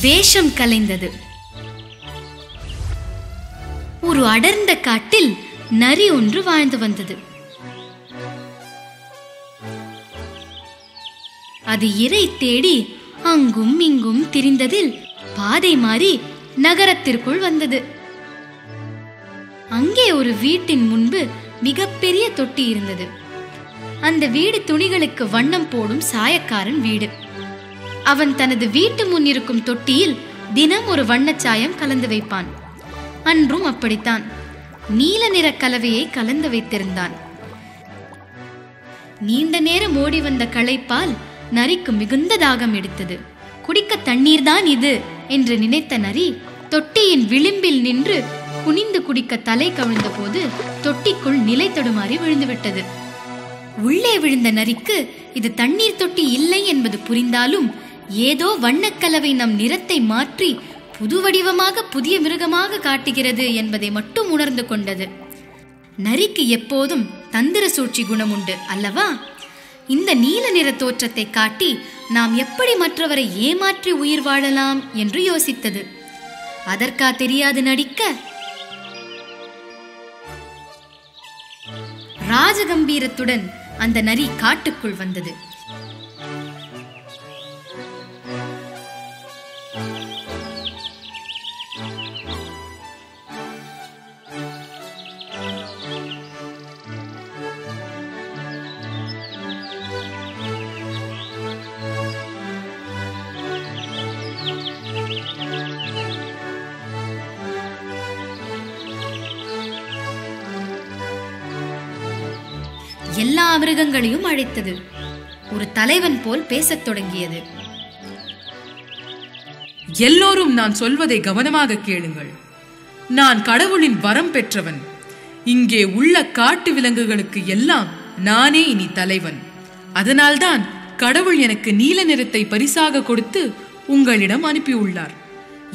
வேஷம் கலைந்தது. ஒரு அடர்ந்த காட்டில் நரி ஒன்று வாழ்ந்து வந்தது. அது இரை தேடி அங்கும் இங்கும் திரிந்ததில் பாதை மாறி நகரத்திற்குள் வந்தது. அங்கே ஒரு வீட்டின் முன்பு மிகப்பெரிய தொட்டி இருந்தது. அந்த வீடு துணிகளுக்கு வண்ணம் போடும் சாயக்காரன் வீடு. அவன் தனது வீட்டு முன் இருக்கும் தொட்டியில் தினம் ஒரு வண்ணச்சாயம் கலந்து வைப்பான். அன்றும் அப்படித்தான். நீல நிற கலவையை கலந்து வைத்திருந்தான். நீண்ட நேரம் ஓடி வந்த களைப்பால் நரிக்கு மிகுந்த தாகம் எடுத்தது. குடிக்க தண்ணீர் தான் இது என்று நினைத்த நரி தொட்டியின் விளிம்பில் நின்று குனிந்து குடிக்க தலை கவிழ்ந்த போது தொட்டிக்குள் நிலை தடுமாறி விழுந்துவிட்டது. உள்ளே விழுந்த நரிக்கு இது தண்ணீர் தொட்டி இல்லை என்பது புரிந்தாலும் ஏதோ வண்ணக்கலவை நம் நிறத்தை மாற்றி புது வடிவமாக புதிய மிருகமாக காட்டுகிறது என்பதை மட்டும் உணர்ந்து கொண்டது. நரிக்கு எப்போதும் தந்திர சூழ்ச்சி குணம் உண்டு அல்லவா? இந்த நீல நிற தோற்றத்தை காட்டி நாம் எப்படி மற்றவரை ஏமாற்றி உயிர் வாழலாம் என்று யோசித்தது. அதற்கா தெரியாது நடிக்க? ராஜகம்பீரத்துடன் அந்த நரி காட்டுக்குள் வந்தது. எல்லா மிருகங்களையும் அழைத்தது. ஒரு தலைவன் போல் பேசத் தொடங்கியது. எல்லோரும் நான் சொல்வதை கவனமாக கேளுங்கள். நான் கடவுளின் வரம் பெற்றவன். இங்கே உள்ள காட்டு விலங்குகளுக்கு எல்லாம் நானே இனி தலைவன். அதனால்தான் கடவுள் எனக்கு நீல நிறத்தை பரிசாக கொடுத்து உங்களிடம் அனுப்பியுள்ளார்.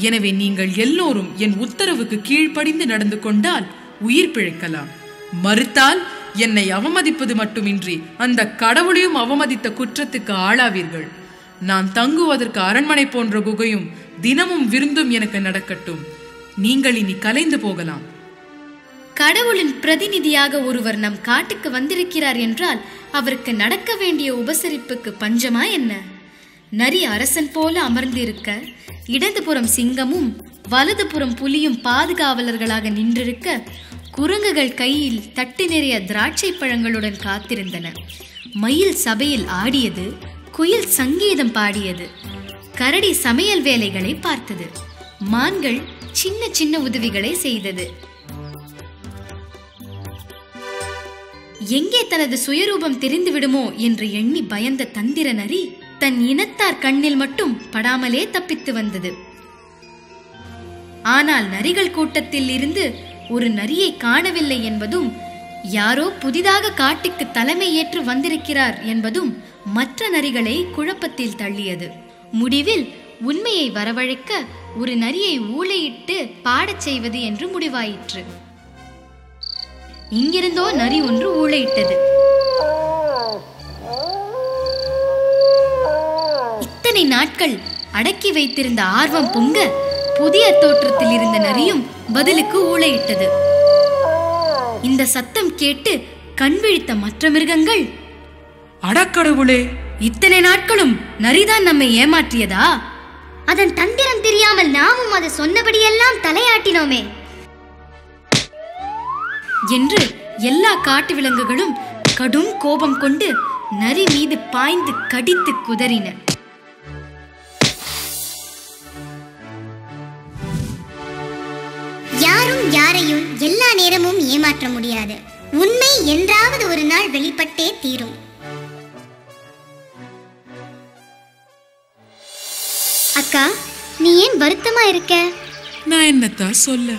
எனவே நீங்கள் எல்லோரும் என் உத்தரவுக்கு கீழ்ப்படிந்து நடந்து கொண்டால் உயிர் பிழைக்கலாம். மறுத்தால் என்னை அவமதிப்பது மட்டுமின்றி அந்த கடவுளையும் அவமதித்த குற்றத்துக்கு ஆளாவீர்கள். நான் தங்குவதற்கு அரண்மனை போன்ற குகையும் தினமும் விருந்தும் எனக்கு நடக்கட்டும். நீங்கள் இனி கலைந்து போகலாம். கடவுளின் பிரதிநிதியாக ஒருவர் நம் காட்டுக்கு வந்திருக்கிறார் என்றால் அவருக்கு நடக்க வேண்டிய உபசரிப்புக்கு பஞ்சமா என்ன? நரி அரசன் போல அமர்ந்திருக்க, இடதுபுறம் சிங்கமும் வலதுபுறம் புலியும் பாதுகாவலர்களாக நின்றிருக்க, குரங்குகள் கையில் தட்டு நிறைய திராட்சை பழங்களுடன் காத்திருந்தன. மயில் சபையில் ஆடியது, குயில் சங்கீதம் பாடியது, கரடி சமையல் வேலைகளை பார்த்தது, மான்கள் சின்ன சின்ன உதவிகளை செய்தது. எங்கே தனது சுயரூபம் தெரிந்து விடுமோ என்று எண்ணி பயந்த தந்திர நரி தன் இனத்தார் கண்ணில் மட்டும் படாமலே தப்பித்து வந்தது. ஆனால் நரிகள் கூட்டத்தில் இருந்து ஒரு நரியை காணவில்லை என்பதும், யாரோ புதிதாக காட்டுக்கு தலைமை ஏற்று வந்திருக்கிறார் என்பதும் மற்ற நரிகளை குழப்பத்தில் தள்ளியது. முடிவில் உண்மையை வரவழைக்க ஒரு நரியை ஊளையிட்டு பாடச் செய்வது என்று முடிவாயிற்று. இங்கிருந்தோ நரி ஒன்று ஊளையிட்டது. இத்தனை நாட்கள் அடக்கி வைத்திருந்த ஆர்வம் பொங்க புதிய தோற்றத்தில் இருந்த நரியும் பதிலுக்கு ஊளையிட்டது. இந்த சத்தம் கேட்டு கண் விழித்த மற்ற மிருகங்கள், அடக்கடவுளே, இத்தனை நாட்களும் நரிதான் நம்மை ஏமாற்றியதா? அதன் தந்திரம் தெரியாமல் நாமும் அது சொன்னபடியெல்லாம் தலையாட்டினோமே என்று எல்லா காட்டு விலங்குகளும் கடும் கோபம் கொண்டு நரி மீது பாய்ந்து கடித்து குதறின. யாரும் யாரையும் எல்லா நேரமும் ஏமாற்ற முடியாது. உண்மை என்றாவது ஒரு நாள் வெளிப்பட்டே தீரும். அக்கா, நீ ஏன் வருத்தமா இருக்க? நான் என்னத்தா சொல்ல,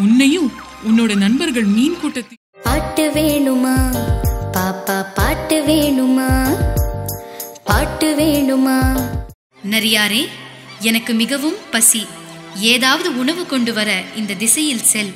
உன்னையும் உன்னோட நண்பர்கள் மீன் கூட்டத்தில் பாட்டு வேணுமா பாப்பா, பாட்டு வேணுமா, பாட்டு வேணுமா? நரியாரே, எனக்கு மிகவும் பசி. ஏதாவது உணவு கொண்டு வர இந்த திசையில் செல்.